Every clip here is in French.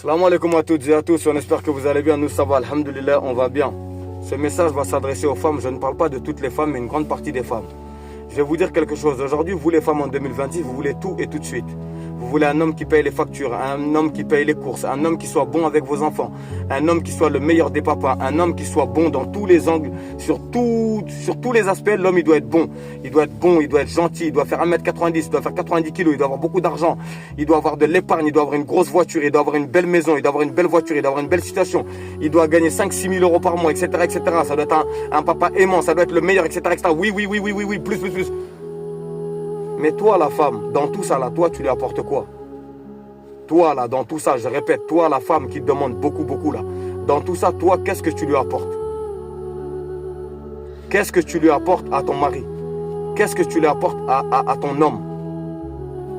Salam alaikum à toutes et à tous, on espère que vous allez bien, nous ça va, alhamdoulilah, on va bien. Ce message va s'adresser aux femmes, je ne parle pas de toutes les femmes, mais une grande partie des femmes. Je vais vous dire quelque chose, aujourd'hui, vous les femmes en 2026, vous voulez tout et tout de suite. Vous voulez un homme qui paye les factures, un homme qui paye les courses, un homme qui soit bon avec vos enfants, un homme qui soit le meilleur des papas, un homme qui soit bon dans tous les angles, sur tous les aspects, l'homme il doit être bon. Il doit être bon, il doit être gentil, il doit faire 1m90, il doit faire 90 kg, il doit avoir beaucoup d'argent, il doit avoir de l'épargne, il doit avoir une grosse voiture, il doit avoir une belle maison, il doit avoir une belle voiture, il doit avoir une belle situation, il doit gagner 5-6 000 euros par mois, etc., etc. Ça doit être un papa aimant, ça doit être le meilleur, etc., etc. Oui, plus. Mais toi la femme, dans tout ça là, toi tu lui apportes quoi? Toi là, dans tout ça, je répète, toi la femme qui te demande beaucoup là, dans tout ça, toi, qu'est-ce que tu lui apportes? Qu'est-ce que tu lui apportes à ton mari? Qu'est-ce que tu lui apportes à ton homme?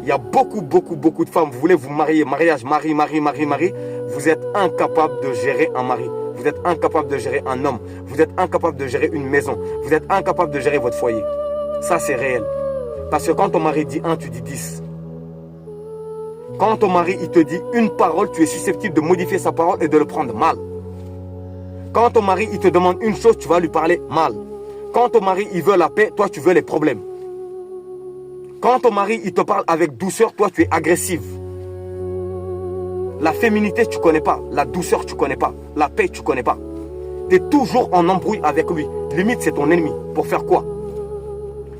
Il y a beaucoup de femmes, vous voulez vous marier, mariage, mari, vous êtes incapable de gérer un mari. Vous êtes incapable de gérer un homme. Vous êtes incapable de gérer une maison. Vous êtes incapable de gérer votre foyer. Ça, c'est réel. Parce que quand ton mari dit 1, tu dis 10. Quand ton mari il te dit une parole, tu es susceptible de modifier sa parole et de le prendre mal. Quand ton mari il te demande une chose, tu vas lui parler mal. Quand ton mari il veut la paix, toi tu veux les problèmes. Quand ton mari il te parle avec douceur, toi tu es agressive. La féminité tu connais pas, la douceur tu connais pas, la paix tu connais pas. Tu es toujours en embrouille avec lui. Limite c'est ton ennemi. Pour faire quoi?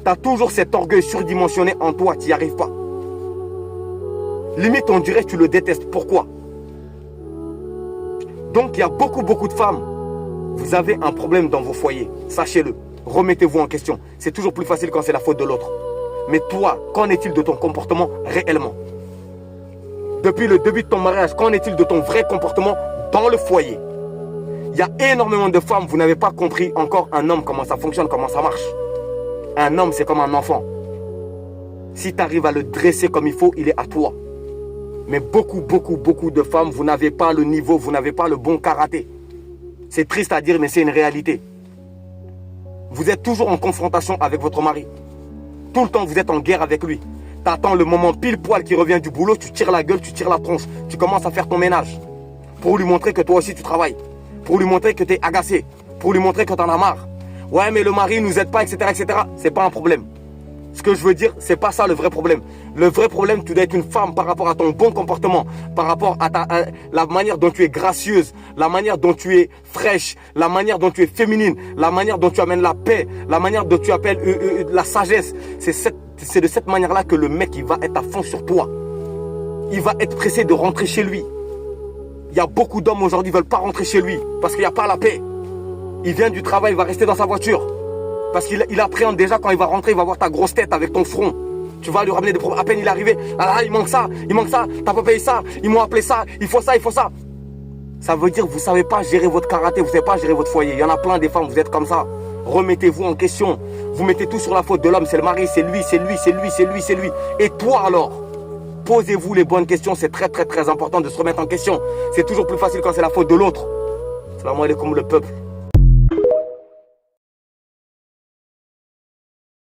Tu as toujours cet orgueil surdimensionné en toi, tu n'y arrives pas. Limite on dirait que tu le détestes. Pourquoi? Donc il y a beaucoup de femmes. Vous avez un problème dans vos foyers. Sachez-le. Remettez-vous en question. C'est toujours plus facile quand c'est la faute de l'autre. Mais toi, qu'en est-il de ton comportement réellement? Depuis le début de ton mariage, qu'en est-il de ton vrai comportement dans le foyer? Il y a énormément de femmes, vous n'avez pas compris encore un homme, comment ça fonctionne, comment ça marche. Un homme, c'est comme un enfant. Si tu arrives à le dresser comme il faut, il est à toi. Mais beaucoup de femmes, vous n'avez pas le niveau, vous n'avez pas le bon karaté. C'est triste à dire, mais c'est une réalité. Vous êtes toujours en confrontation avec votre mari. Tout le temps, vous êtes en guerre avec lui. Tu attends le moment pile poil qui revient du boulot, tu tires la gueule, tu tires la tronche. Tu commences à faire ton ménage. Pour lui montrer que toi aussi tu travailles. Pour lui montrer que tu es agacé. Pour lui montrer que tu en as marre. Ouais, mais le mari ne nous aide pas, etc. C'est pas un problème. Ce que je veux dire, c'est pas ça le vrai problème. Le vrai problème, tu dois être une femme par rapport à ton bon comportement, par rapport à la manière dont tu es gracieuse, la manière dont tu es fraîche, la manière dont tu es féminine, la manière dont tu amènes la paix, la manière dont tu appelles la sagesse. C'est de cette manière-là que le mec, il va être à fond sur toi. Il va être pressé de rentrer chez lui. Il y a beaucoup d'hommes aujourd'hui qui ne veulent pas rentrer chez lui parce qu'il n'y a pas la paix. Il vient du travail, il va rester dans sa voiture. Parce qu'il appréhende déjà quand il va rentrer, il va voir ta grosse tête avec ton front. Tu vas lui ramener des problèmes. À peine il est arrivé, ah, il manque ça, t'as pas payé ça, ils m'ont appelé ça, il faut ça. Ça veut dire que vous ne savez pas gérer votre karaté, vous ne savez pas gérer votre foyer. Il y en a plein des femmes, vous êtes comme ça. Remettez-vous en question. Vous mettez tout sur la faute de l'homme, c'est le mari, c'est lui. Et toi alors? Posez-vous les bonnes questions, c'est très important de se remettre en question. C'est toujours plus facile quand c'est la faute de l'autre. Salam alaikum le peuple.